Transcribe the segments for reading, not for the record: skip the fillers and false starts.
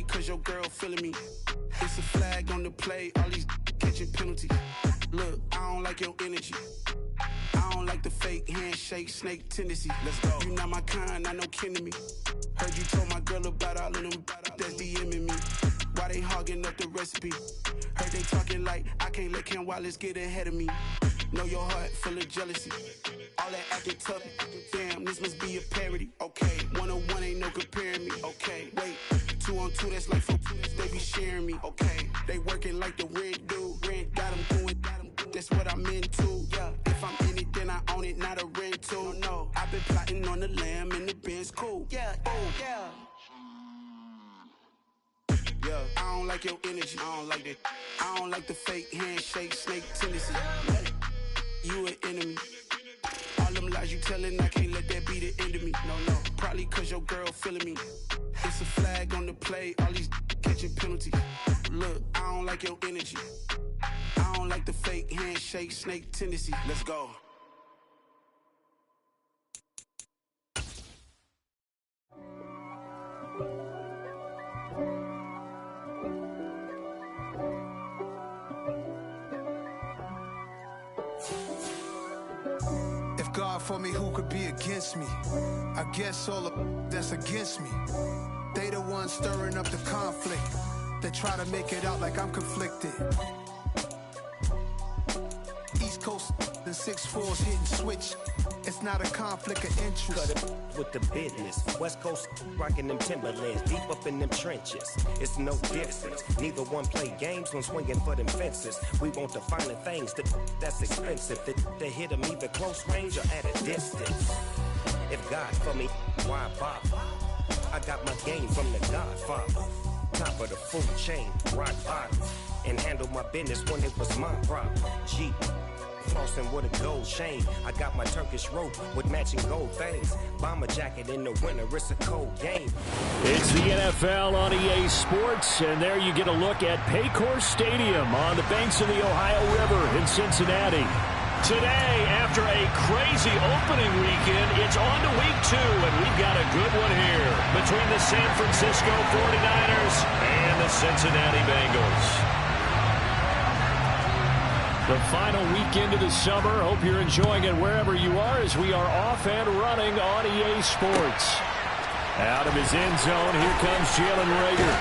cause your girl feeling me. It's a flag on the play, all these catching penalties. Look, I don't like your energy. I don't like the fake handshake, snake tendency. Let's go. You not my kind, I know kin to me. Heard you told my girl about all of them that's DMing me. Why they hogging up the recipe? Heard they talking like I can't let Ken Wallace get ahead of me. Know your heart full of jealousy. All that acting tough, damn, this must be a parody. Okay, 1-on-1 ain't no comparing me. Okay, wait, 2-on-2, that's like 4, they be sharing me. Okay, they working like the rent dude. Rent got them doing, that's what I'm into. Yeah, if I'm in it, then I own it, not a rental. No, I've been plotting on the lamb and the Benz cool. Yeah, oh, yeah. Yeah, I don't like your energy. I don't like that. I don't like the fake handshake, snake tendency. You an enemy. All them lies you telling, I can't let that be the end of me. No, probably cause your girl feeling me. It's a flag on the play, all these catching penalties. Look, I don't like your energy. I don't like the fake handshake, snake tendency. Let's go. God for me, who could be against me? I guess all of that's against me. They the ones stirring up the conflict. They try to make it out like I'm conflicted. East Coast and 6'4's hitting switch. It's not a conflict of interest. Cut it with the business. West Coast rocking them Timberlands, deep up in them trenches. It's no difference. Neither one play games when swinging for them fences. We want the finer things that's expensive. They hit them either close range or at a distance. If God for me, why bother? I got my game from the Godfather. Top of the food chain, rock bottom. And handle my business when it was my problem. Jeep. Flossing with a gold chain. I got my Turkish rope with matching gold things. Bomber jacket in the winter, it's a cold game. It's the NFL on EA Sports, and there you get a look at Paycor Stadium on the banks of the Ohio River in Cincinnati. Today, after a crazy opening weekend, it's on to week 2, and we've got a good one here between the San Francisco 49ers and the Cincinnati Bengals. The final weekend of the summer. Hope you're enjoying it wherever you are as we are off and running on EA Sports. Out of his end zone, here comes Jalen Reagor.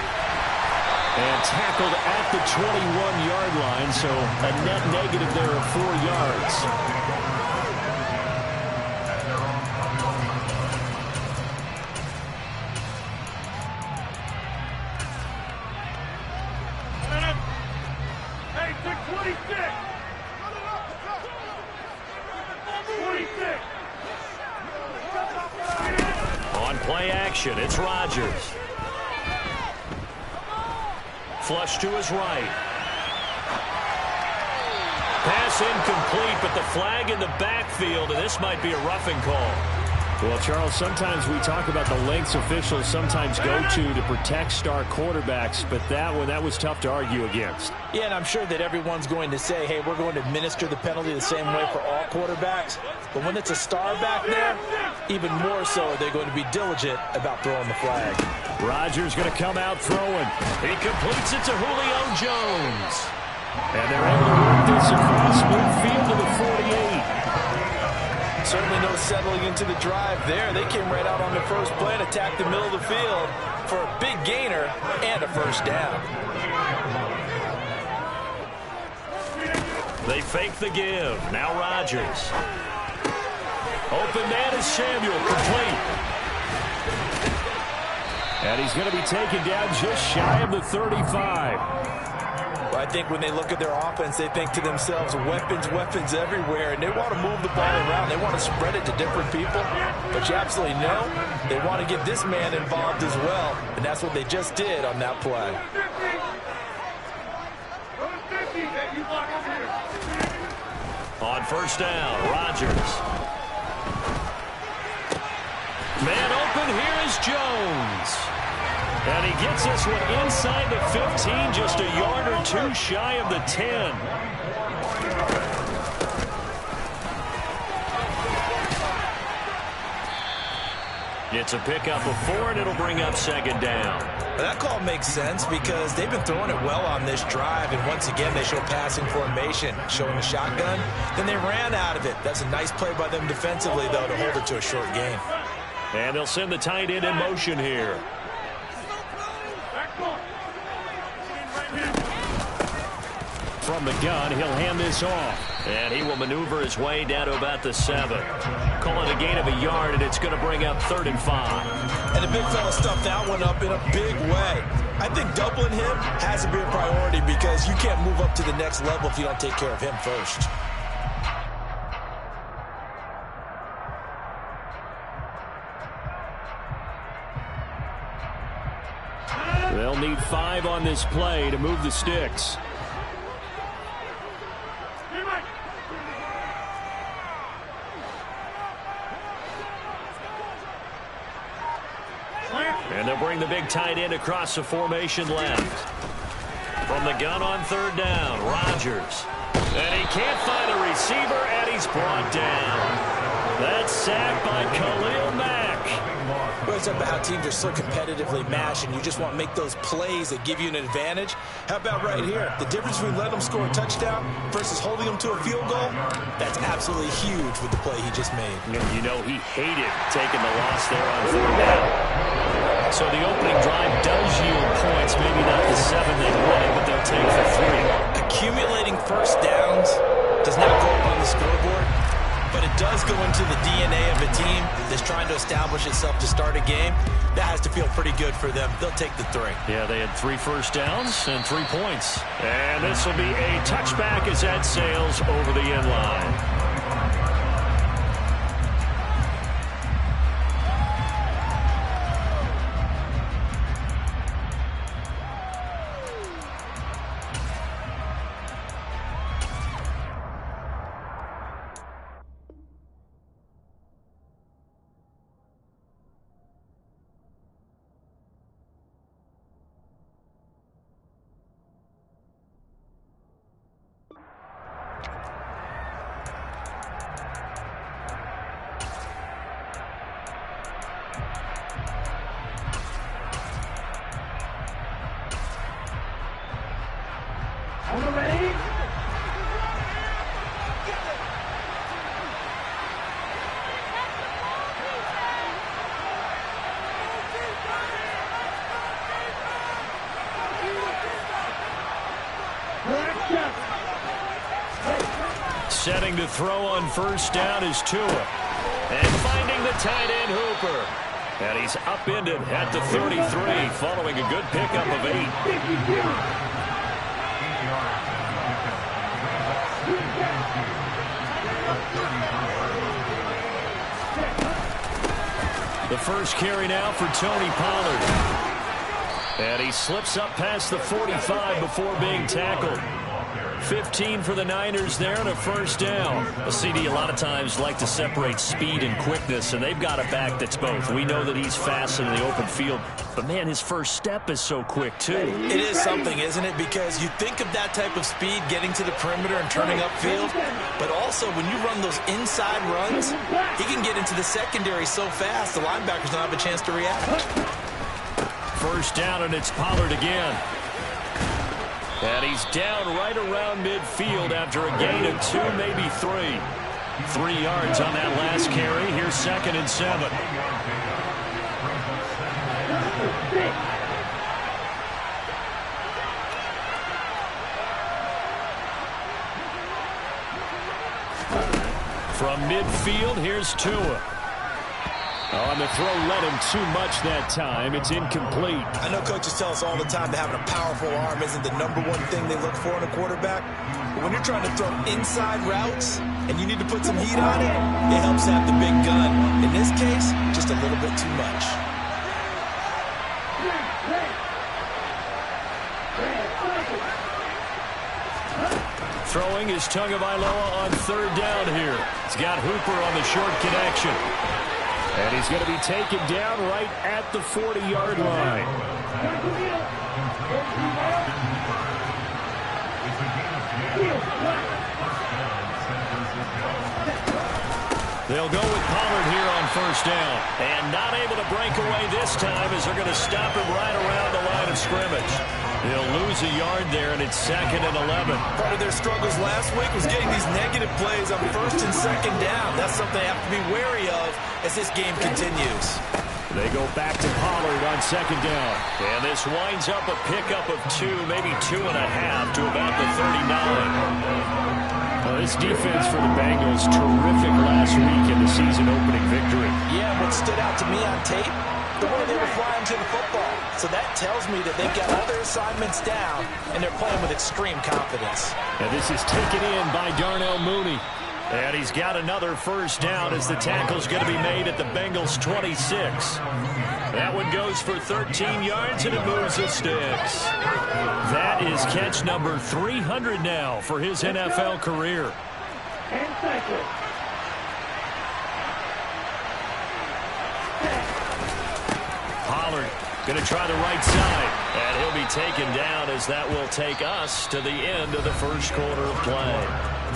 And tackled at the 21-yard line, so a net negative there of 4 yards. It's Rodgers. Flush to his right. Pass incomplete, but the flag in the backfield, and this might be a roughing call. Well, Charles, sometimes we talk about the lengths officials sometimes go to protect star quarterbacks, but that was tough to argue against. Yeah, and I'm sure that everyone's going to say, hey, we're going to administer the penalty the same way for all quarterbacks. But when it's a star back there, even more so are they going to be diligent about throwing the flag. Rodgers going to come out throwing. He completes it to Julio Jones. And they're able to work this across midfield to the 48. Certainly no settling into the drive there. They came right out on the first play and attacked the middle of the field for a big gainer and a first down. They fake the give. Now Rodgers. Open man is Samuel, complete. And he's going to be taken down just shy of the 35. I think when they look at their offense, they think to themselves, weapons, weapons everywhere, and they want to move the ball around. They want to spread it to different people, but you absolutely know they want to get this man involved as well, and that's what they just did on that play. On first down, Rodgers. Man open, here is Jones. And he gets this one inside the 15, just a yard or two shy of the 10. It's a pickup of 4, and it'll bring up second down. That call makes sense because they've been throwing it well on this drive, and once again they show passing formation, showing the shotgun. Then they ran out of it. That's a nice play by them defensively, though, to hold it to a short gain. And they'll send the tight end in motion here. From the gun, he'll hand this off. And he will maneuver his way down to about the 7. Call it a gain of a yard, and it's going to bring up 3rd and 5. And the big fella stuffed that one up in a big way. I think doubling him has to be a priority because you can't move up to the next level if you don't take care of him first. They'll need 5 on this play to move the sticks. And they'll bring the big tight end across the formation left. From the gun on 3rd down, Rodgers. And he can't find a receiver, and he's brought down. That's sacked by Khalil Mack. Well, it's about how teams are so competitively matched, and you just want to make those plays that give you an advantage. How about right here? The difference between letting them score a touchdown versus holding them to a field goal, that's absolutely huge with the play he just made. You know, he hated taking the loss there on 3rd down. So the opening drive does yield points, maybe not the 7 they wanted, but they'll take for 3. Accumulating first downs does not go up on the scoreboard, but it does go into the DNA of a team that's trying to establish itself to start a game. That has to feel pretty good for them. They'll take the 3. Yeah, they had 3 first downs and 3 points. And this will be a touchback as that sails over the end line. Setting to throw on 1st down is Tua. And finding the tight end Hooper. And he's upended at the 33 following a good pickup of 8. The first carry now for Tony Pollard. And he slips up past the 45 before being tackled. 15 for the Niners there and a 1st down. A CD a lot of times like to separate speed and quickness, and they've got a back that's both. We know that he's fast in the open field, but man, his first step is so quick too. It is something, isn't it? Because you think of that type of speed getting to the perimeter and turning upfield, but also when you run those inside runs, he can get into the secondary so fast the linebackers don't have a chance to react. 1st down, and it's Pollard again. And he's down right around midfield after a gain of 2, maybe 3. 3 yards on that last carry. Here's 2nd and 7. From midfield, here's Tua. On the throw, led him too much that time. It's incomplete. I know coaches tell us all the time that having a powerful arm isn't the #1 thing they look for in a quarterback. But when you're trying to throw inside routes and you need to put some heat on it, it helps have the big gun. In this case, just a little bit too much. Throwing is Tagovailoa on 3rd down here. He's got Hooper on the short connection. And he's going to be taken down right at the 40-yard line. They'll go with Pollard here on 1st down. And not able to break away this time as they're going to stop him right around the line of scrimmage. They'll lose a yard there, and it's 2nd and 11. Part of their struggles last week was getting these negative plays on 1st and 2nd down. That's something they have to be wary of as this game continues. They go back to Pollard on 2nd down. And this winds up a pickup of 2, maybe 2.5 to about the 39. Well, this defense for the Bengals, terrific last week in the season-opening victory. Yeah, what stood out to me on tape, the way they were flying to the football. So that tells me that they've got all their assignments down, and they're playing with extreme confidence. And this is taken in by Darnell Mooney. And he's got another first down as the tackle's going to be made at the Bengals' 26. That one goes for 13 yards, and it moves the sticks. That is catch number 300 now for his NFL career. Pollard going to try the right side, and he'll be taken down as that will take us to the end of the first quarter of play.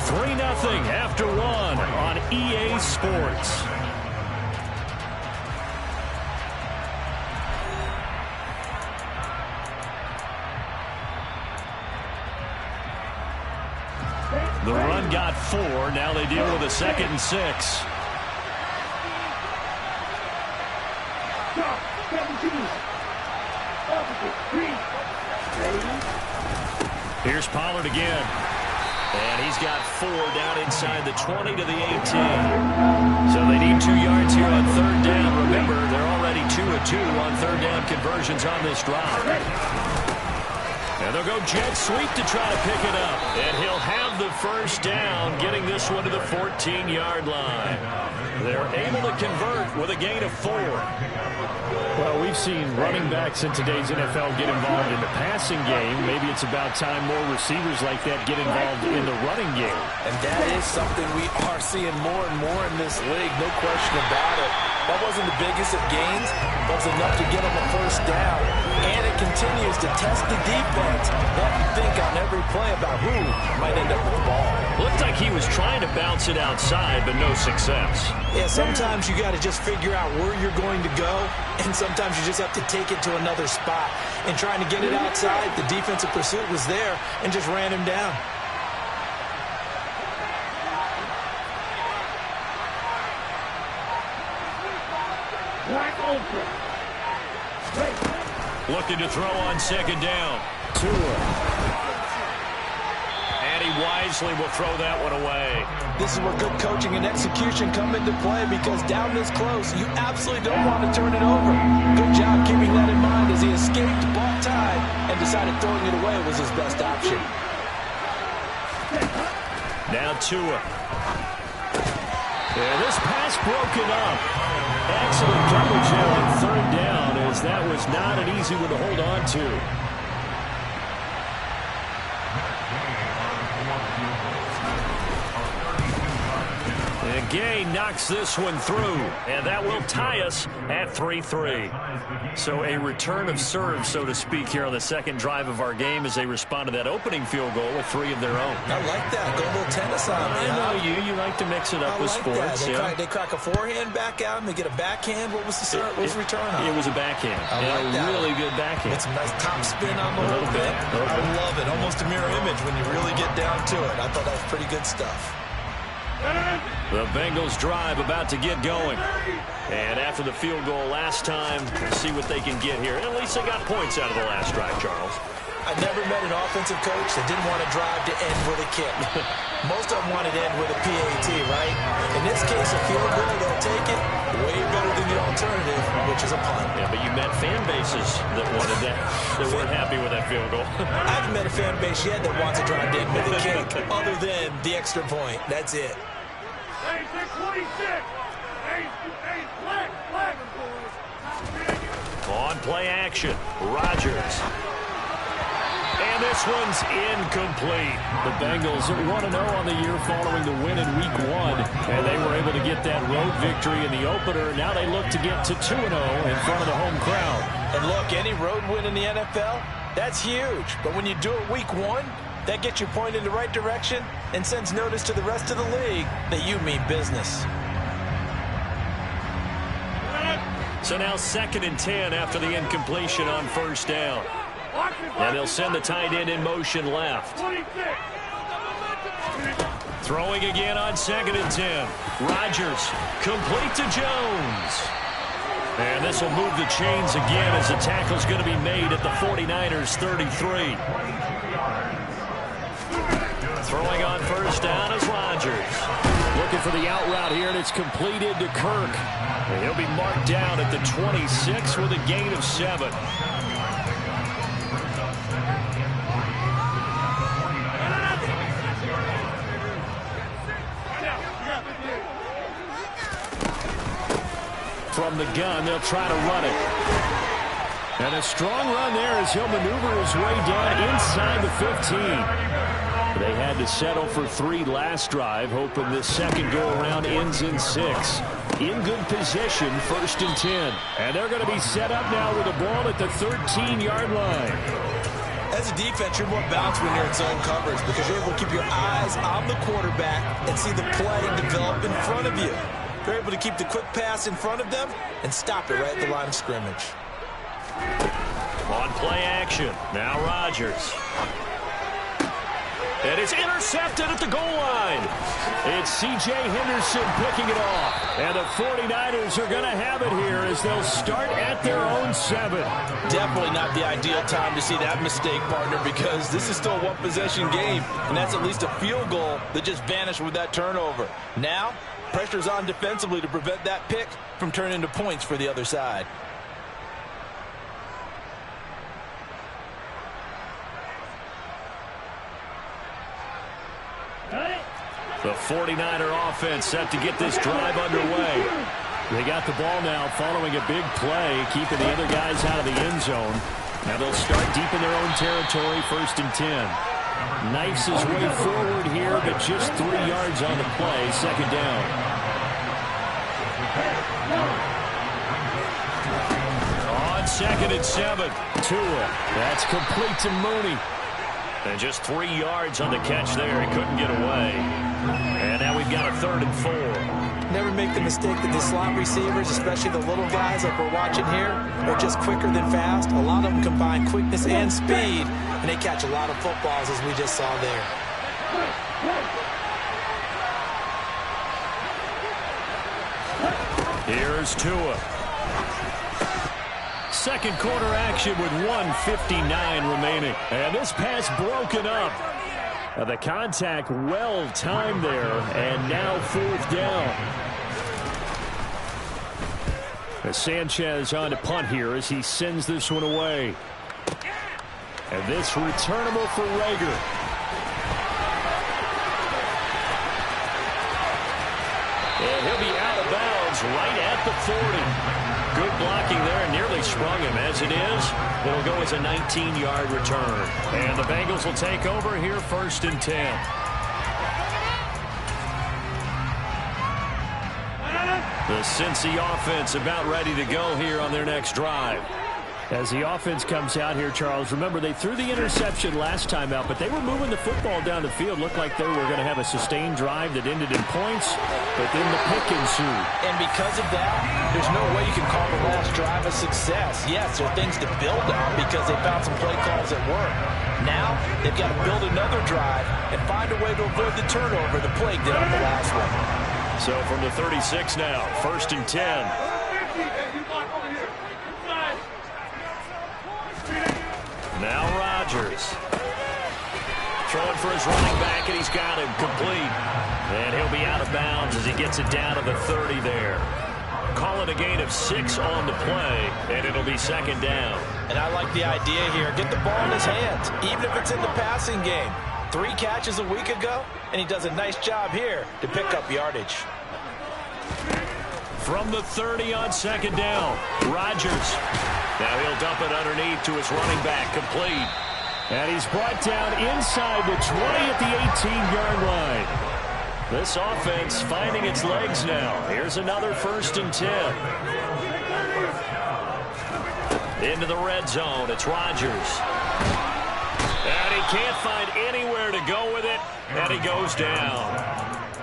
3-0 after 1 on EA Sports. The run got 4. Now they deal with a 2nd and 6. Here's Pollard again. And he's got 4 down inside the 20 to the 18. So they need 2 yards here on 3rd down. Remember, they're already 2 of 2 on 3rd down conversions on this drive. And they'll go jet sweep to try to pick it up. And he'll have the first down, getting this one to the 14-yard line. They're able to convert with a gain of 4. Well, we've seen running backs in today's NFL get involved in the passing game. Maybe it's about time more receivers like that get involved in the running game. And that is something we are seeing more and more in this league, no question about it. That wasn't the biggest of gains, but it's enough to get them a first down. And it continues to test the defense. They have to think on every play about who might end up with the ball. Looked like he was trying to bounce it outside, but no success. Yeah, sometimes you got to just figure out where you're going to go, and sometimes you just have to take it to another spot. And trying to get it outside, the defensive pursuit was there and just ran him down. Looking to throw on 2nd down. And he wisely will throw that one away. This is where good coaching and execution come into play, because down this close, you absolutely don't want to turn it over. Good job keeping that in mind as he escaped, ball tied, and decided throwing it away was his best option. Now Tua. And this pass broken up. Excellent coverage there on 3rd down, as that was not an easy one to hold on to. And Gay knocks this one through, and that will tie us at 3-3. So a return of serve, so to speak, here on the 2nd drive of our game as they respond to that opening field goal with 3 of their own. I like that. Go a little tennis on me. I know you like to mix it up with sports. They crack a forehand back out, and they get a backhand. What was the serve? What was the return on? It was a backhand. I like that. Really good backhand. It's a nice top spin on the little bit. I love it. Almost a mirror image when you really get down to it. I thought that was pretty good stuff. The Bengals drive about to get going. And after the field goal last time, we'll see what they can get here. At least they got points out of the last drive, Charles. I never met an offensive coach that didn't want to drive to end with a kick. Most of them wanted to end with a PAT, right? In this case, a field goal, they'll take it way better than the alternative, which is a punt. Yeah, but you met fan bases that wanted that, that weren't happy with that field goal. I haven't met a fan base yet that wants to drive to end with a kick, other than the extra point. That's it. On play action, Rodgers. And this one's incomplete. The Bengals 1-0 on the year following the win in Week 1. And they were able to get that road victory in the opener. Now they look to get to 2-0 in front of the home crowd. And look, any road win in the NFL, that's huge. But when you do it Week 1, that gets you pointed in the right direction and sends notice to the rest of the league that you mean business. So now 2nd and 10 after the incompletion on first down. And they'll send the tight end in motion left. Throwing again on 2nd and 10. Rodgers complete to Jones. And this will move the chains again as the tackle's going to be made at the 49ers 33. Throwing on first down is Rodgers. Looking for the out route here, and it's completed to Kirk. And he'll be marked down at the 26 with a gain of 7. From the gun, they'll try to run it. And a strong run there as he'll maneuver his way down inside the 15. They had to settle for 3 last drive, hoping this second go-around ends in 6. In good position, 1st and 10. And they're going to be set up now with the ball at the 13-yard line. As a defense, you're more balanced when you're in zone coverage because you're able to keep your eyes on the quarterback and see the play develop in front of you. They're able to keep the quick pass in front of them and stop it right at the line of scrimmage. On play action, now Rodgers. And it's intercepted at the goal line. It's C.J. Henderson picking it off. And the 49ers are going to have it here as they'll start at their own 7. Definitely not the ideal time to see that mistake, partner, because this is still a one-possession game, and that's at least a field goal that just vanished with that turnover. Now, pressure's on defensively to prevent that pick from turning into points for the other side. The 49er offense set to get this drive underway. They got the ball now following a big play, keeping the other guys out of the end zone. Now they'll start deep in their own territory, 1st and 10. Knifes his way forward here, but just 3 yards on the play, 2nd down. On 2nd and 7, Tua. That's complete to Mooney. And just 3 yards on the catch there. He couldn't get away. And now we've got a 3rd and 4. Never make the mistake that the slot receivers, especially the little guys like we're watching here, are just quicker than fast. A lot of them combine quickness and speed, and they catch a lot of footballs as we just saw there. Here's Tua. Second quarter action with 1:59 remaining. And this pass broken up. The contact well timed there. And now 4th down. Sanchez on to punt here as he sends this one away. And this returnable for Rager. And he'll be out of bounds right at the 40. Good blocking there and nearly sprung him. As it is, it'll go as a 19-yard return. And the Bengals will take over here, 1st and 10. The Cincy offense about ready to go here on their next drive. As the offense comes out here, Charles, remember they threw the interception last time out, but they were moving the football down the field. Looked like they were going to have a sustained drive that ended in points, but then the pick ensued. And because of that, there's no way you can call the last drive a success. Yes, there are things to build on because they found some play calls that work. Now, they've got to build another drive and find a way to avoid the turnover the plague did on the last one. So from the 36 now, 1st and 10. Now Rodgers. Throwing for his running back, and he's got him complete. And he'll be out of bounds as he gets it down to the 30 there. Call it a gain of 6 on the play, and it'll be 2nd down. And I like the idea here. Get the ball in his hands, even if it's in the passing game. 3 catches a week ago, and he does a nice job here to pick up yardage. From the 30 on 2nd down, Rodgers. Now he'll dump it underneath to his running back, complete. And he's brought down inside the 20 at the 18-yard line. This offense finding its legs now. Here's another 1st and 10. Into the red zone, it's Rodgers. And he can't find anywhere to go with it, and he goes down.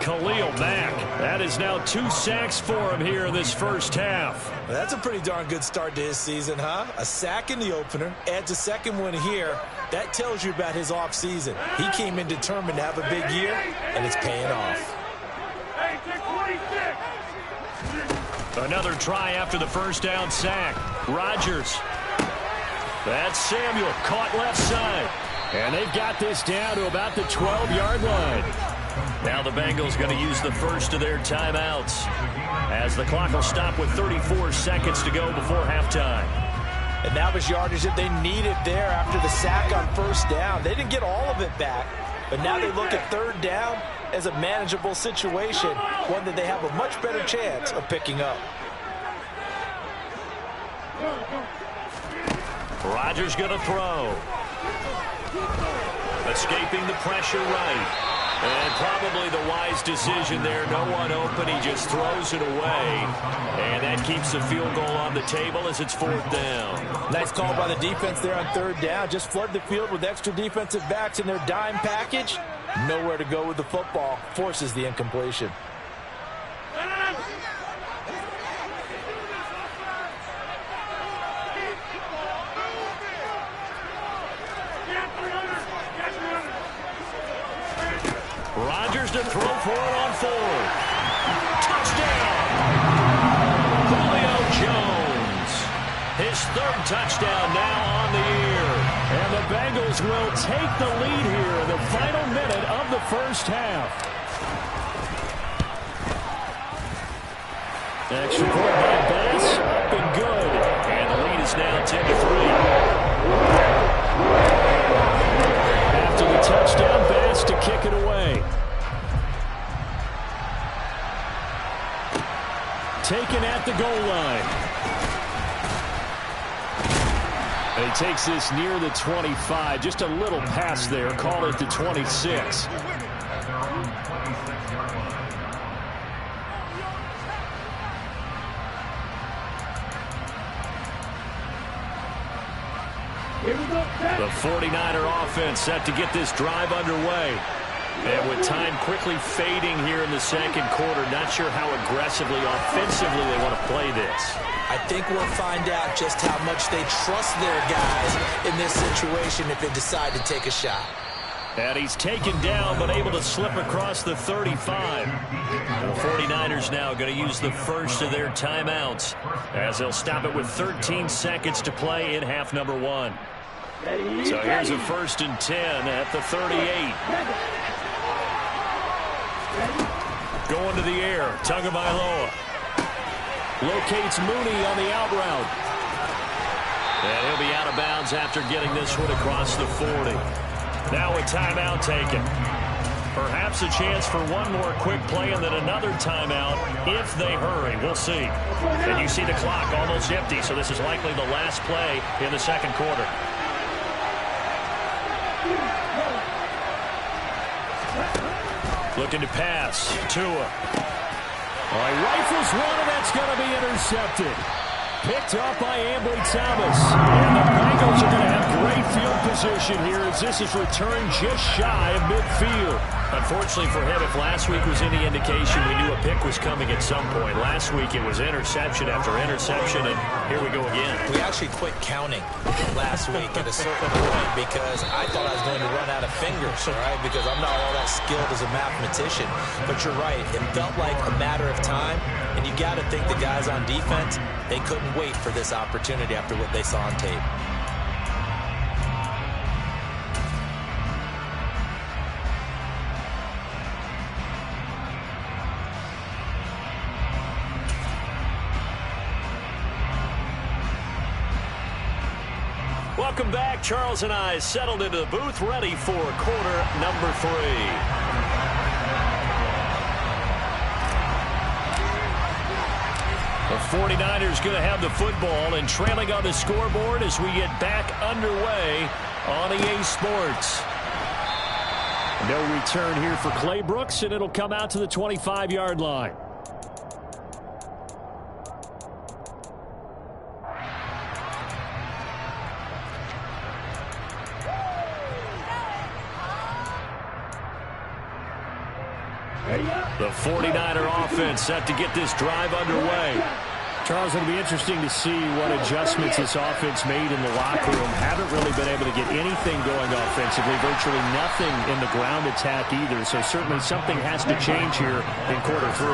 Khalil Mack. That is now 2 sacks for him here in this first half. Well, that's a pretty darn good start to his season, huh? A sack in the opener, adds a second one here. That tells you about his offseason. He came in determined to have a big year, and it's paying off. Another try after the first down sack. Rodgers. That's Samuel, caught left side. And they've got this down to about the 12-yard line. Now the Bengals going to use the first of their timeouts, as the clock will stop with 34 seconds to go before halftime. And that was yardage that they needed there after the sack on first down. They didn't get all of it back, but now they look at third down as a manageable situation, one that they have a much better chance of picking up. Rodgers going to throw. Escaping the pressure right. And probably the wise decision there. No one open. He just throws it away. And that keeps the field goal on the table as it's fourth down. Nice call by the defense there on third down. Just flood the field with extra defensive backs in their dime package. Nowhere to go with the football. Forces the incompletion. Rodgers to throw for it on fourth. Touchdown! Julio Jones. His third touchdown now on the year. And the Bengals will take the lead here in the final minute of the first half. Extra point by Bass. Up and good. And the lead is now 10-3. After the touchdown, Bass to kick it away. Taken at the goal line. And he takes this near the 25. Just a little pass there. Call it the 26. The 49er offense set to get this drive underway. And with time quickly fading here in the second quarter, not sure how aggressively, offensively they want to play this. I think we'll find out just how much they trust their guys in this situation if they decide to take a shot. And he's taken down but able to slip across the 35. The 49ers now going to use the first of their timeouts as they'll stop it with 13 seconds to play in half number one. So here's a 1st and 10 at the 38. Going to the air. Tagovailoa locates Mooney on the out route. And he'll be out of bounds after getting this one across the 40. Now a timeout taken. Perhaps a chance for one more quick play and then another timeout if they hurry. We'll see. And you see the clock almost empty, so this is likely the last play in the second quarter. Looking to pass. Tua. All right, rifles one, and that's going to be intercepted. Picked up by Ambry Thomas. And the Bengals are going to have great field position here as this is returned just shy of midfield. Unfortunately for him, if last week was any indication, we knew a pick was coming at some point. Last week it was interception after interception, and here we go again. We actually quit counting last week at a certain point because I thought I was going to run out of fingers, all right, because I'm not all that skilled as a mathematician. But you're right. It felt like a matter of time, and you got to think the guys on defense, they couldn't wait for this opportunity after what they saw on tape. Welcome back. Charles and I settled into the booth, ready for quarter number 3. The 49ers going to have the football and trailing on the scoreboard as we get back underway on EA Sports. No return here for Clay Brooks, and it'll come out to the 25-yard line. The 49er offense set to get this drive underway. Charles, it'll be interesting to see what adjustments this offense made in the locker room. Haven't really been able to get anything going offensively, virtually nothing in the ground attack either. So certainly something has to change here in quarter 3.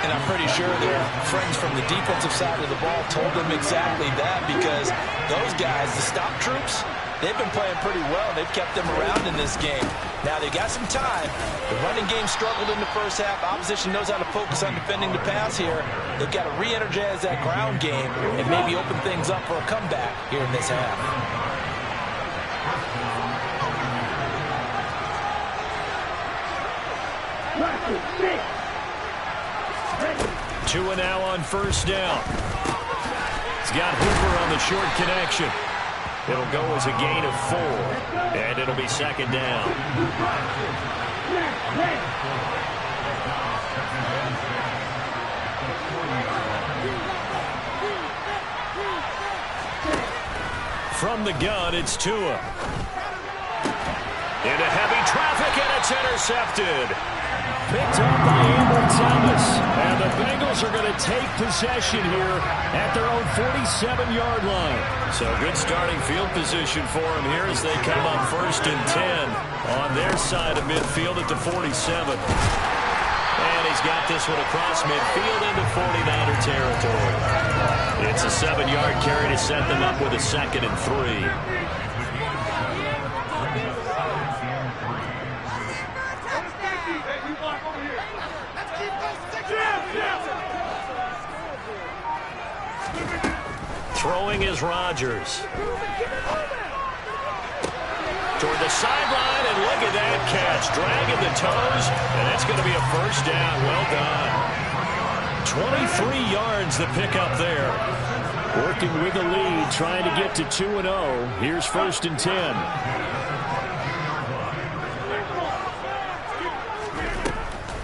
And I'm pretty sure their friends from the defensive side of the ball told them exactly that, because those guys, the stop troops, they've been playing pretty well. They've kept them around in this game. Now, they've got some time. The running game struggled in the first half. Opposition knows how to focus on defending the pass here. They've got to re-energize that ground game and maybe open things up for a comeback here in this half. Tua now on first down. He's got Hooper on the short connection. It'll go as a gain of 4, and it'll be second down. From the gun, it's Tua. Into heavy traffic, and it's intercepted. Picked up by Ambry Thomas. And the Bengals are going to take possession here at their own 47-yard line. So good starting field position for them here as they come up 1st and 10 on their side of midfield at the 47. And he's got this one across midfield into 49er territory. It's a 7-yard carry to set them up with a 2nd and 3. Throwing is Rodgers. Toward the sideline, and look at that catch. Dragging the toes, and that's going to be a first down. Well done. 23 yards the pickup there. Working with the lead, trying to get to 2-0. Here's 1st and 10.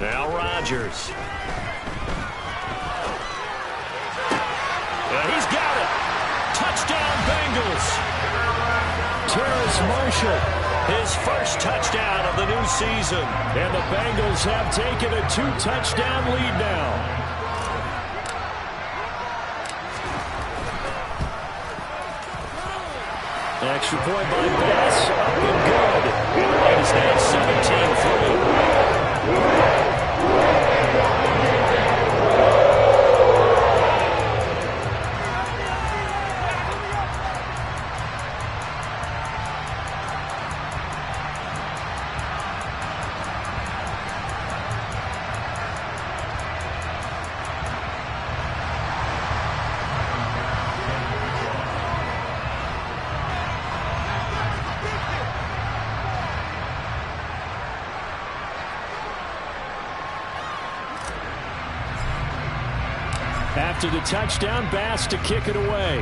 Now Rodgers. He's got it. Touchdown, Bengals. Terrace Marshall, his first touchdown of the new season. And the Bengals have taken a 2-touchdown lead now. Extra point by Bass, up and good. And the lead is now 17-3. After the touchdown, Bass to kick it away.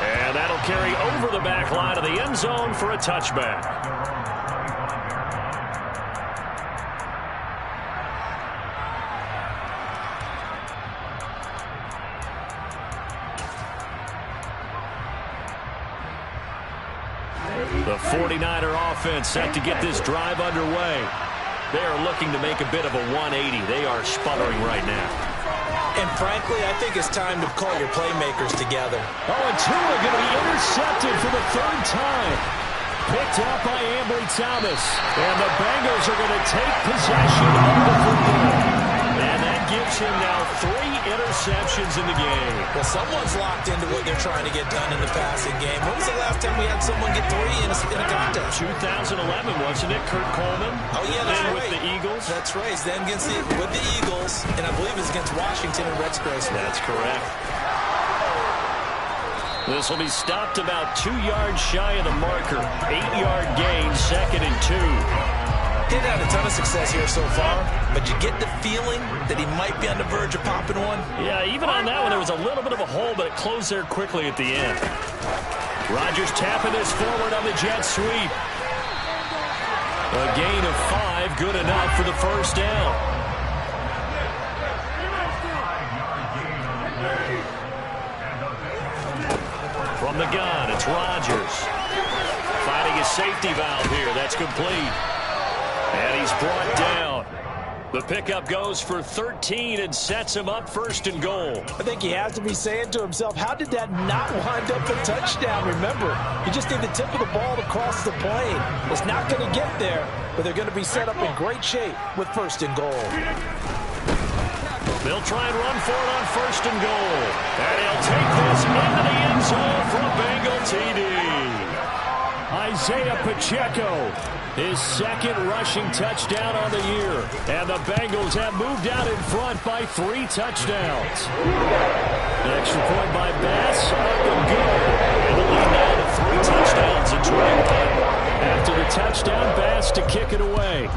And that'll carry over the back line of the end zone for a touchback. The 49er offense set to get this drive underway. They are looking to make a bit of a 180. They are sputtering right now. And frankly, I think it's time to call your playmakers together. Oh, and Tua going to be intercepted for the 3rd time. Picked up by Ambry Thomas. And the Bengals are going to take possession of the football. And that gives him now 3 interceptions in the game. Well, someone's locked into what they're trying to get done in the passing game. When was the last time we had someone get 3 in a contest? 2011, wasn't it? Kurt Coleman. Oh, yeah, that's then right. With the Eagles. That's right. It's then with the Eagles, and I believe it's against Washington and Rex Grossman. That's correct. This will be stopped about 2 yards shy of the marker. 8-yard gain, 2nd and 2. He's had a ton of success here so far, but you get the feeling that he might be on the verge of popping one. Yeah, even on that one, there was a little bit of a hole, but it closed there quickly at the end. Rodgers tapping this forward on the jet sweep. A gain of 5, good enough for the first down. From the gun, it's Rodgers. Fighting a safety valve here. That's complete. And he's brought down. The pickup goes for 13 and sets him up 1st and goal. I think he has to be saying to himself, how did that not wind up a touchdown? Remember, you just need the tip of the ball to cross the plane. It's not going to get there, but they're going to be set up in great shape with 1st and goal. They'll try and run for it on 1st and goal. And he'll take this into the end zone for a Bengal TD. Isaiah Pacheco, his 2nd rushing touchdown on the year. And the Bengals have moved out in front by 3 touchdowns. An extra point by Bass, up and good. And the lead now to 3 touchdowns and 12. After the touchdown, Bass to kick it away.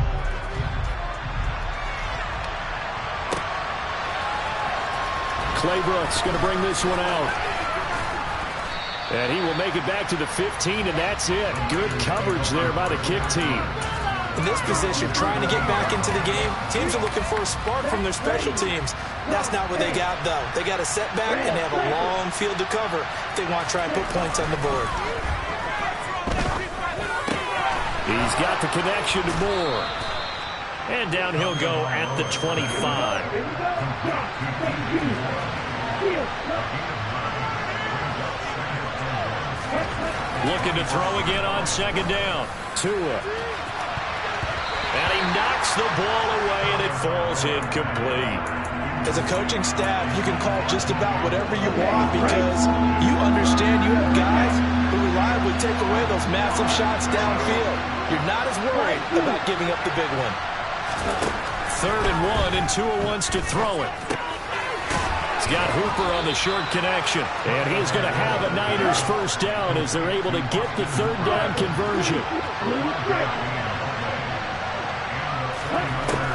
Claybrooks going to bring this one out. And he will make it back to the 15, and that's it. Good coverage there by the kick team. In this position, trying to get back into the game, teams are looking for a spark from their special teams. That's not what they got, though. They got a setback, and they have a long field to cover if they want to try and put points on the board. He's got the connection to Moore. And down he'll go at the 25. Looking to throw again on 2nd down. Tua. And he knocks the ball away, and it falls incomplete. As a coaching staff, you can call just about whatever you want because you understand you have guys who reliably take away those massive shots downfield. You're not as worried about giving up the big one. 3rd and 1, and Tua wants to throw it. He's got Hooper on the short connection, and he's going to have a Niners 1st down as they're able to get the 3rd down conversion.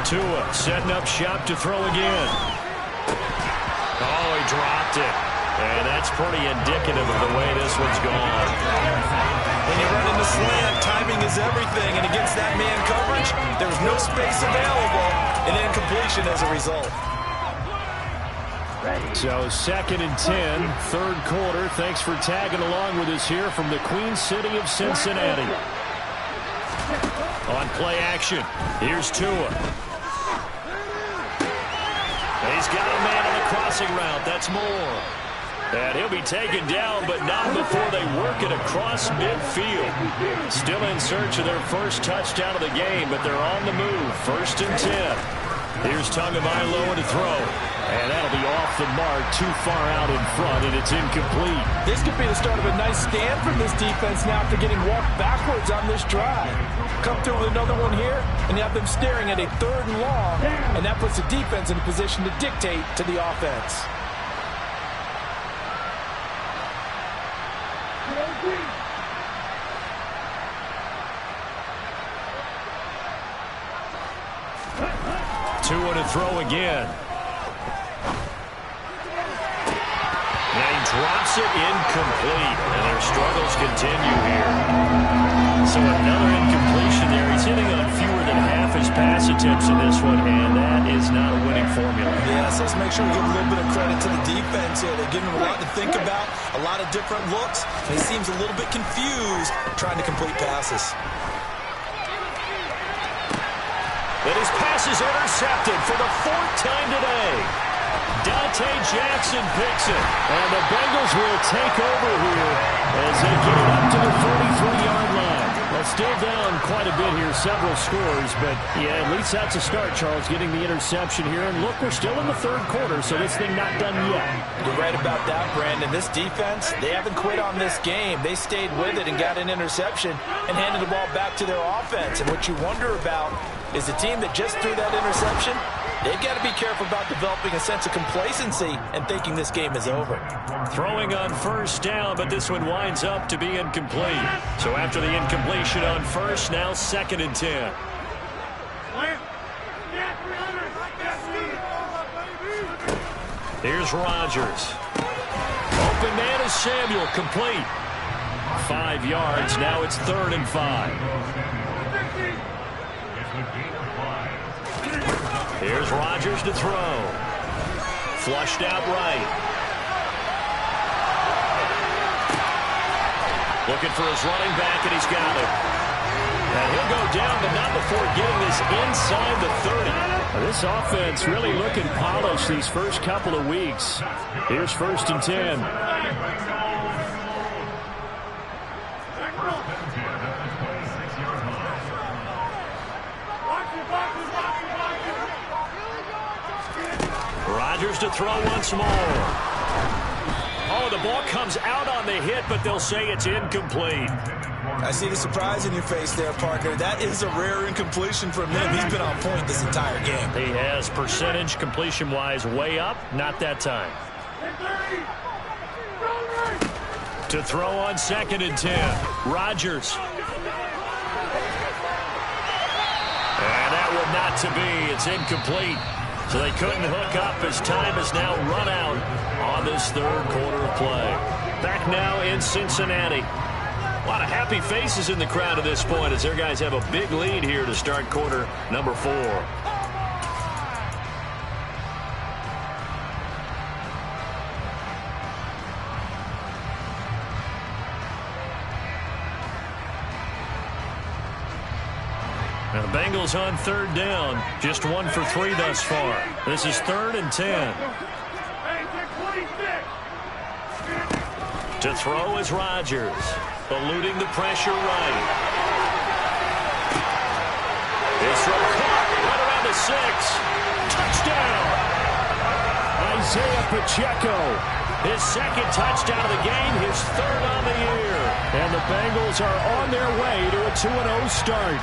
Tua setting up shop to throw again. Oh, he dropped it. And that's pretty indicative of the way this one's gone. When you run into slant, timing is everything, and against that man coverage, there was no space available, and incompletion as a result. So 2nd and 10, 3rd quarter. Thanks for tagging along with us here from the Queen City of Cincinnati. On play action, here's Tua. He's got a man on the crossing route. That's Moore. And he'll be taken down, but not before they work it across midfield. Still in search of their 1st touchdown of the game, but they're on the move. 1st and 10. Here's Tagovailoa to throw. And that'll be off the mark, too far out in front, and it's incomplete. This could be the start of a nice stand from this defense now after getting walked backwards on this drive. Come through with another one here, and you have them staring at a 3rd and long, and that puts the defense in a position to dictate to the offense. Tua to throw again. And he drops it incomplete. And their struggles continue here. So another incompletion there. He's hitting on fewer than half his pass attempts in this one, and that is not a winning formula. Yes, let's make sure we give a little bit of credit to the defense here. They're giving him a lot to think about, a lot of different looks, and he seems a little bit confused trying to complete passes. And his pass is intercepted for the 4th time today. Dante Jackson picks it. And the Bengals will take over here as they get it up to the 43-yard line. Well, still down quite a bit here, several scores, but yeah, at least that's a start, Charles, getting the interception here. And look, we're still in the 3rd quarter, so this thing not done yet. You're right about that, Brandon. This defense, they haven't quit on this game. They stayed with it and got an interception and handed the ball back to their offense. And what you wonder about is the team that just threw that interception, they've got to be careful about developing a sense of complacency and thinking this game is over. Throwing on 1st down, but this one winds up to be incomplete. So after the incompletion on 1st, now 2nd and 10. Here's Rodgers. Open man is Samuel, complete. 5 yards, now it's 3rd and 5. Here's Rodgers to throw. Flushed out right. Looking for his running back, and he's got it. And he'll go down, but not before getting this inside the 30. This offense really looking polished these first couple of weeks. Here's 1st and 10. Rodgers to throw once more. Oh, the ball comes out on the hit, but they'll say it's incomplete. I see the surprise in your face there, partner. That is a rare incompletion from him. He's been on point this entire game. He has percentage completion-wise way up. Not that time. To throw on 2nd and 10. Rodgers. And that would not to be. It's incomplete. So they couldn't hook up as time has now run out on this 3rd quarter of play. Back now in Cincinnati. A lot of happy faces in the crowd at this point as their guys have a big lead here to start quarter number 4. Now the Bengals on 3rd down. Just 1 for 3 thus far. This is 3rd and 10. To throw is Rodgers. Eluding the pressure right. His throw caught right around the 6. Touchdown. Isaiah Pacheco. His 2nd touchdown of the game. His 3rd on the year. And the Bengals are on their way to a 2-0 start.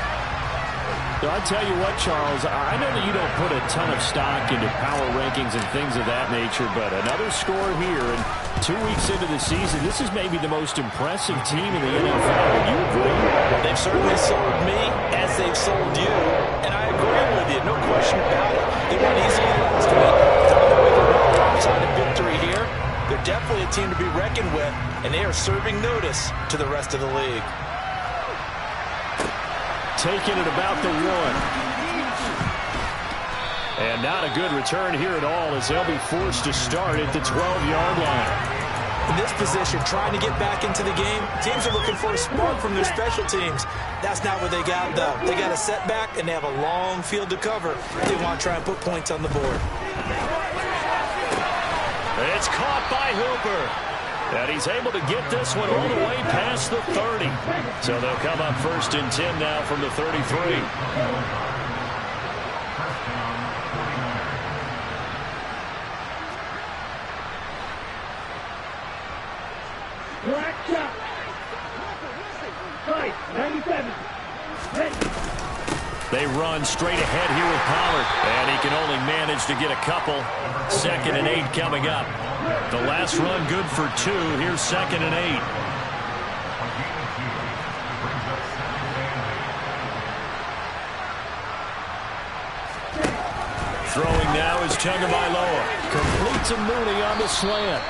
So I tell you what, Charles, I know that you don't put a ton of stock into power rankings and things of that nature, but another score here, and 2 weeks into the season, this is maybe the most impressive team in the NFL. Would you agree? Well, they've certainly sold me as they've sold you, and I agree with you, no question about it. They weren't easy last week. Found their way to a lopsided victory here. They're definitely a team to be reckoned with, and they are serving notice to the rest of the league. Taking it about the 1. And not a good return here at all as they'll be forced to start at the 12-yard line. In this position, trying to get back into the game, teams are looking for a spark from their special teams. That's not what they got, though. They got a setback, and they have a long field to cover. They want to try and put points on the board. It's caught by Hooper. And he's able to get this one all the way past the 30. So they'll come up 1st and 10 now from the 33. They run straight ahead here with Pollard. And he can only manage to get a couple. 2nd and 8 coming up. The last run good for 2. Here's 2nd and 8. Throwing now is Tagovailoa. Complete to Mooney on the slant.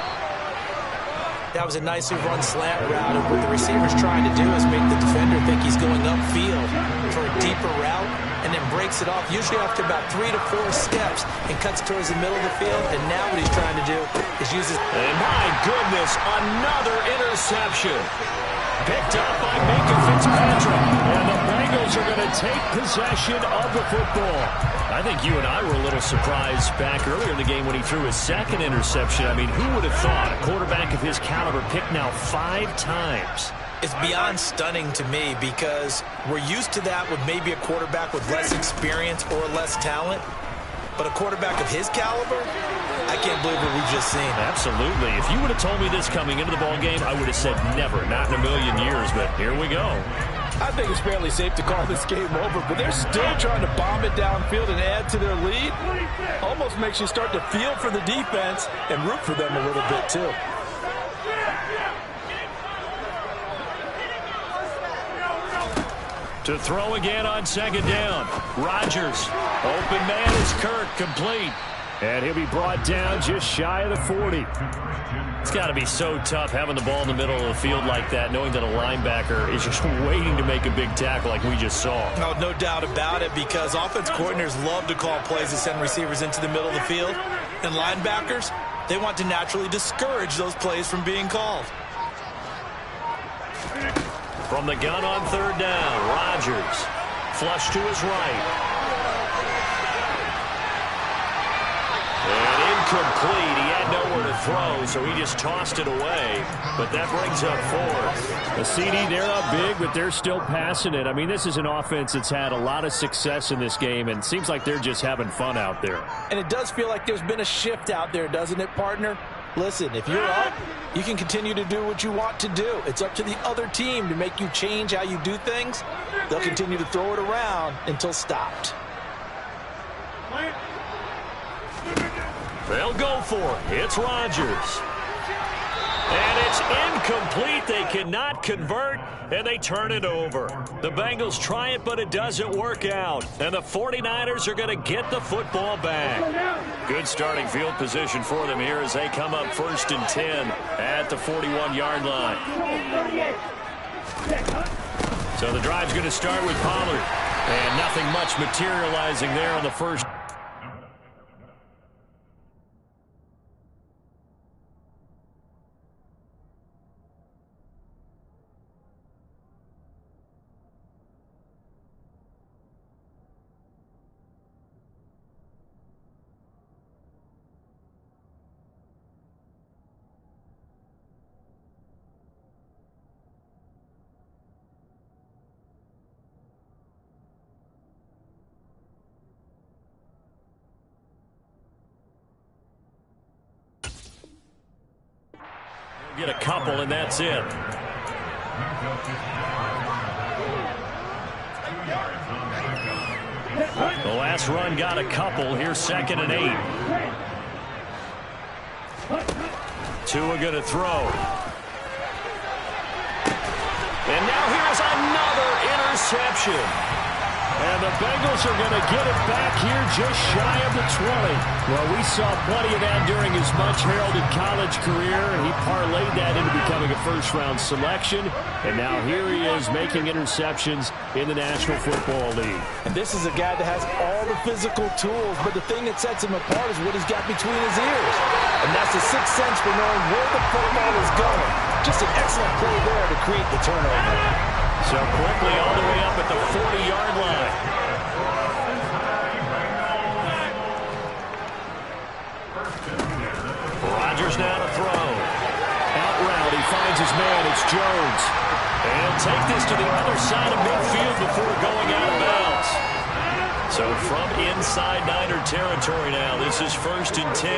That was a nicely run slant route, and what the receiver's trying to do is make the defender think he's going upfield for a deeper route, and then breaks it off, usually after about 3 to 4 steps, and cuts towards the middle of the field. And now what he's trying to do is use his... And my goodness, another interception. Picked up by Minka Fitzpatrick. And the Bengals are going to take possession of the football. I think you and I were a little surprised back earlier in the game when he threw his 2nd interception. I mean, who would have thought a quarterback of his caliber picked now 5 times? It's beyond stunning to me because we're used to that with maybe a quarterback with less experience or less talent. But a quarterback of his caliber, I can't believe what we've just seen. Absolutely. If you would have told me this coming into the ball game, I would have said never, not in a million years. But here we go. I think it's fairly safe to call this game over, but they're still trying to bomb it downfield and add to their lead. Almost makes you start to feel for the defense and root for them a little bit, too. To throw again on 2nd down. Rodgers. Open man is Kirk, complete. And he'll be brought down just shy of the 40. It's got to be so tough having the ball in the middle of the field like that, knowing that a linebacker is just waiting to make a big tackle like we just saw. No doubt about it, because offense coordinators love to call plays to send receivers into the middle of the field. And linebackers, they want to naturally discourage those plays from being called. From the gun on 3rd down, Rodgers. Flush to his right. And incomplete. He had nowhere to throw, so he just tossed it away. But that brings up 4th. The CD, they're up big, but they're still passing it. I mean, this is an offense that's had a lot of success in this game, and it seems like they're just having fun out there. And it does feel like there's been a shift out there, doesn't it, partner? Listen, if you're up, you can continue to do what you want to do. It's up to the other team to make you change how you do things. They'll continue to throw it around until stopped. They'll go for it. It's Rodgers. And it's incomplete. They cannot convert, and they turn it over. The Bengals try it, but it doesn't work out. And the 49ers are going to get the football back. Good starting field position for them here as they come up 1st and 10 at the 41-yard line. So the drive's going to start with Pollard. And nothing much materializing there on the first. Get a couple, and that's it. The last run got a couple. Here's 2nd and 8. Tua going to throw. And now here's another interception. And the Bengals are going to get it back here just shy of the 20. Well, we saw plenty of that during his much-heralded college career. He parlayed that into becoming a first-round selection. And now here he is making interceptions in the National Football League. And this is a guy that has all the physical tools, but the thing that sets him apart is what he's got between his ears. And that's the sixth sense for knowing where the football is going. Just an excellent play there to create the turnover. So quickly all the way up at the 40-yard line. Rodgers now to throw. Out route, he finds his man. It's Jones. And he'll take this to the other side of midfield before going out of bounds. So from inside Niner territory now, this is 1st and 10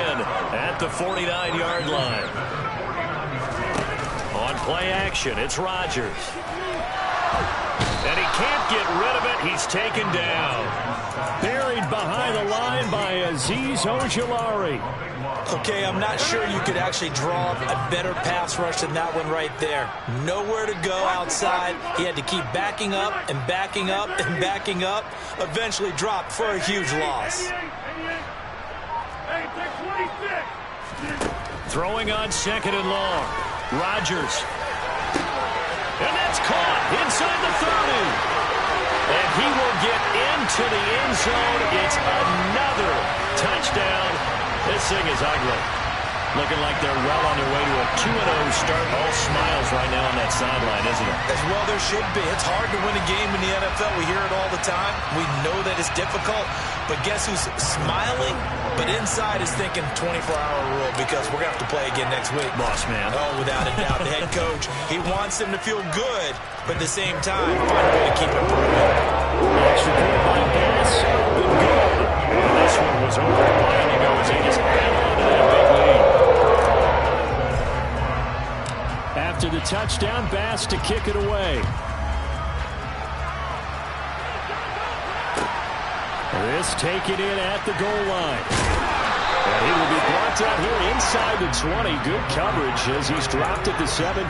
at the 49-yard line. On play action, it's Rodgers. And he can't get rid of it. He's taken down. Buried behind the line by Azeez Ojulari. Okay, I'm not sure you could actually draw a better pass rush than that one right there. Nowhere to go outside. He had to keep backing up and backing up and backing up. Eventually dropped for a huge loss. Throwing on 2nd and long. Rodgers. And that's caught inside the 30. And he will get into the end zone. It's another touchdown. This thing is ugly. Looking like they're well on their way to a 2-0 start. All smiles right now on that sideline, isn't it? As well there should be. It's hard to win a game in the NFL. We hear it all the time. We know that it's difficult. But guess who's smiling? But inside is thinking 24-hour rule because we're going to have to play again next week. Boss man. Oh, without a doubt. The head coach, he wants them to feel good, but at the same time, find a way to keep improving. Extra point by Bass. Good goal. And this one was over the line to go as he just held on to that big lead. After the touchdown, Bass to kick it away. This taken in at the goal line. And he will be brought down here inside the 20. Good coverage as he's dropped at the 17.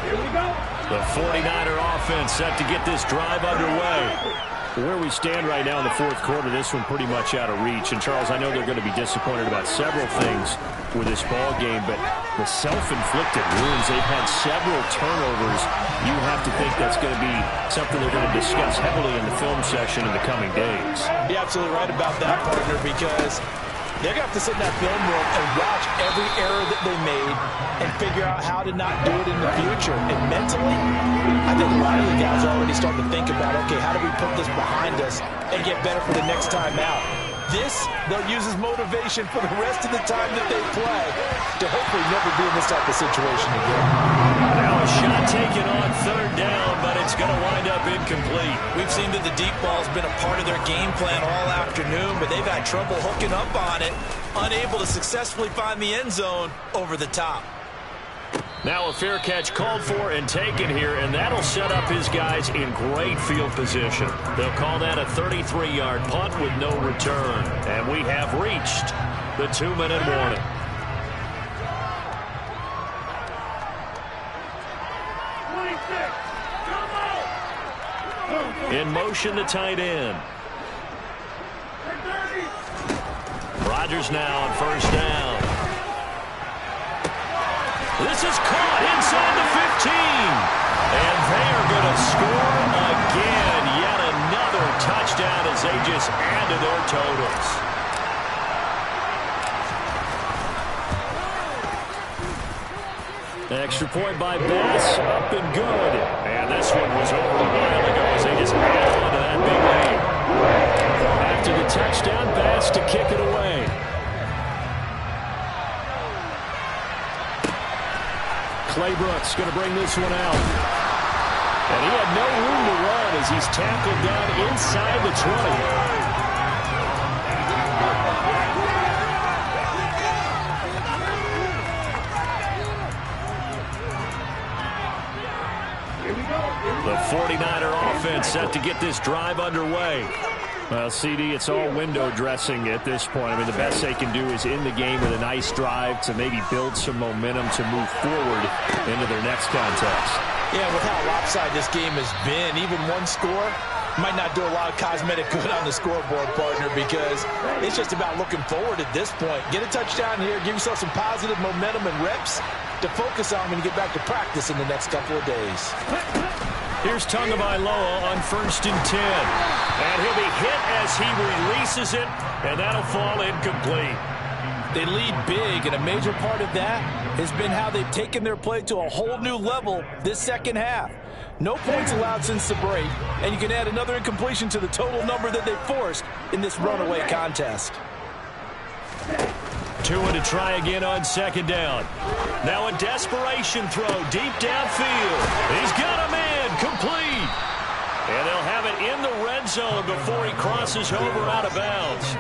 Here we go. The 49er offense set to get this drive underway. Where we stand right now in the fourth quarter, this one pretty much out of reach. And, Charles, I know they're going to be disappointed about several things with this ball game, but the self-inflicted wounds, they've had several turnovers. You have to think that's going to be something they're going to discuss heavily in the film session in the coming days. You're absolutely right about that, partner, because They're going to have to sit in that film room and watch every error that they made and figure out how to not do it in the future. And mentally, I think a lot of the guys are already starting to think about, okay, how do we put this behind us and get better for the next time out? This, they'll use as motivation for the rest of the time that they play to hopefully never be in this type of situation again. Now a shot taken on third down, but it's going to wind up incomplete. We've seen that the deep ball's been a part of their game plan all afternoon, but they've had trouble hooking up on it, unable to successfully find the end zone over the top. Now a fair catch called for and taken here, and that'll set up his guys in great field position. They'll call that a 33-yard punt with no return. And we have reached the 2-minute warning. In motion, the tight end. Rodgers now on first down. This is caught inside the 15. And they are going to score again. Yet another touchdown as they just add to their totals. Extra point by Bass, up and good. And this one was over a while ago as they just add on to that big lead. After the touchdown, Bass to kick it away. Clay Brooks going to bring this one out. And he had no room to run as he's tackled down inside the 20. The 49er offense set to get this drive underway. Well, CD, it's all window dressing at this point. I mean, the best they can do is in the game with a nice drive to maybe build some momentum to move forward into their next contest. Yeah, with how lopsided this game has been, even one score might not do a lot of cosmetic good on the scoreboard, partner, because it's just about looking forward at this point. Get a touchdown here, give yourself some positive momentum and reps to focus on when you get back to practice in the next couple of days. Here's Tagovailoa on 1st and 10. And he'll be hit as he releases it, and that'll fall incomplete. They lead big, and a major part of that has been how they've taken their play to a whole new level this second half. No points allowed since the break, and you can add another incompletion to the total number that they forced in this runaway contest. Tua to try again on 2nd down. Now a desperation throw deep downfield. He's got a man complete. And they'll have it in the red zone before he crosses over out of bounds.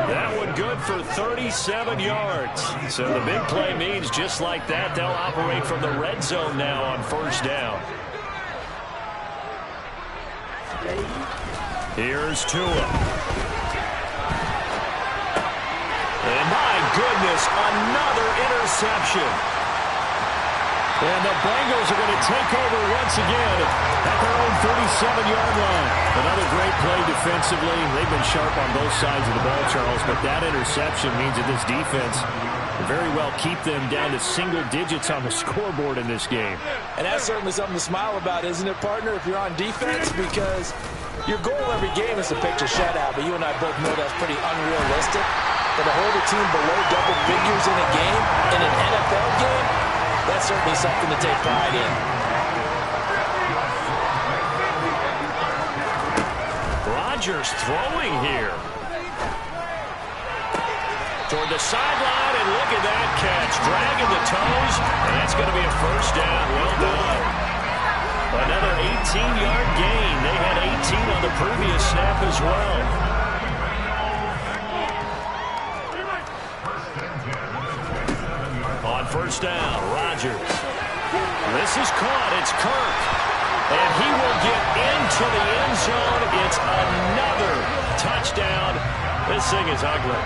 That one good for 37 yards. So the big play means just like that, they'll operate from the red zone now on 1st down. Here's Tua. And my goodness, another interception. And the Bengals are going to take over once again at their own 37-yard line. Another great play defensively. They've been sharp on both sides of the ball, Charles, but that interception means that this defense will very well keep them down to single digits on the scoreboard in this game. And that's certainly something to smile about, isn't it, partner, if you're on defense? Because your goal every game is to pitch a shutout, but you and I both know that's pretty unrealistic. But to hold a team below double figures in a game, in an NFL game, that's certainly something to take pride in. Rodgers throwing here. Toward the sideline, and look at that catch. Dragging the toes, and that's going to be a 1st down. Well done. Another 18-yard gain. They had 18 on the previous snap as well. On 1st down, Rodgers. This is caught. It's Kirk. And he will get into the end zone. It's another touchdown. This thing is ugly.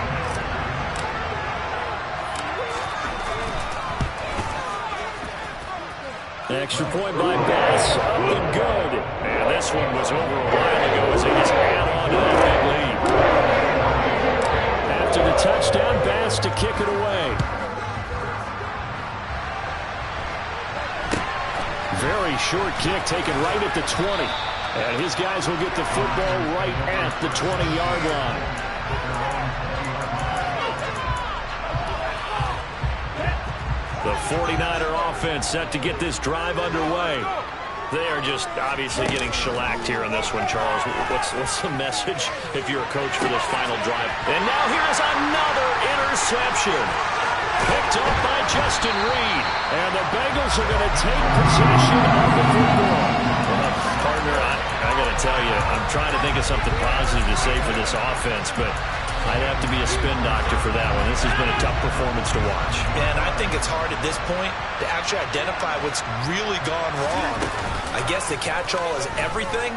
Extra point by Bass. Up and good. And this one was over a while ago as they just add on to that big lead. After the touchdown, Bass to kick it away. Very short kick taken right at the 20. And his guys will get the football right at the 20-yard line. The 49er offense set to get this drive underway. They are just obviously getting shellacked here on this one, Charles. What's the message if you're a coach for this final drive? And now here's another interception. Picked up by Justin Reed. And the Bengals are going to take possession of the football. Well, partner, I got to tell you, I'm trying to think of something positive to say for this offense, but I'd have to be a spin doctor for that one. This has been a tough performance to watch. Man, I think it's hard at this point to actually identify what's really gone wrong. I guess the catch-all is everything.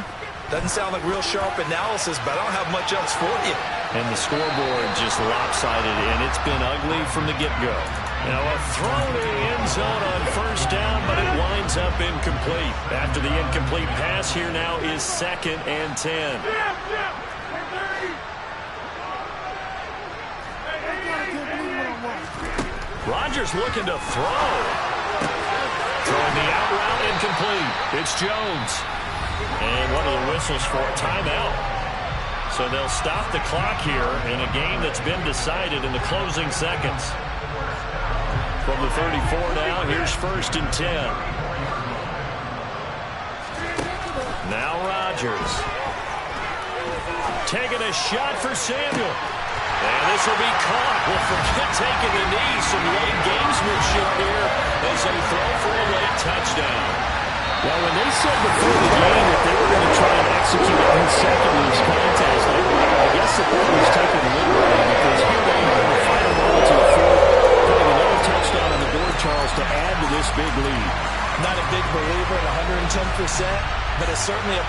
Doesn't sound like real sharp analysis, but I don't have much else for you. And the scoreboard just lopsided, and it's been ugly from the get-go. Now a throw to the end zone on first down, but it winds up incomplete. After the incomplete pass, here now is 2nd and 10. Rodgers looking to throw. Throwing the out route incomplete. It's Jones. And one of the whistles for a timeout. So they'll stop the clock here in a game that's been decided in the closing seconds. From the 34 now, here's 1st and 10. Now Rodgers. Taking a shot for Samuel. And this will be caught. Well, forget taking the knee. Some late gamesmanship here as they throw for a late touchdown. Well, when they said before the game that they were going to try and execute a consecutive contest, I guess the point was taken literally because here they are in the final moments of the fourth, putting another touchdown on the board, Charles, to add to this big lead. Not a big believer at 110%, but it's certainly a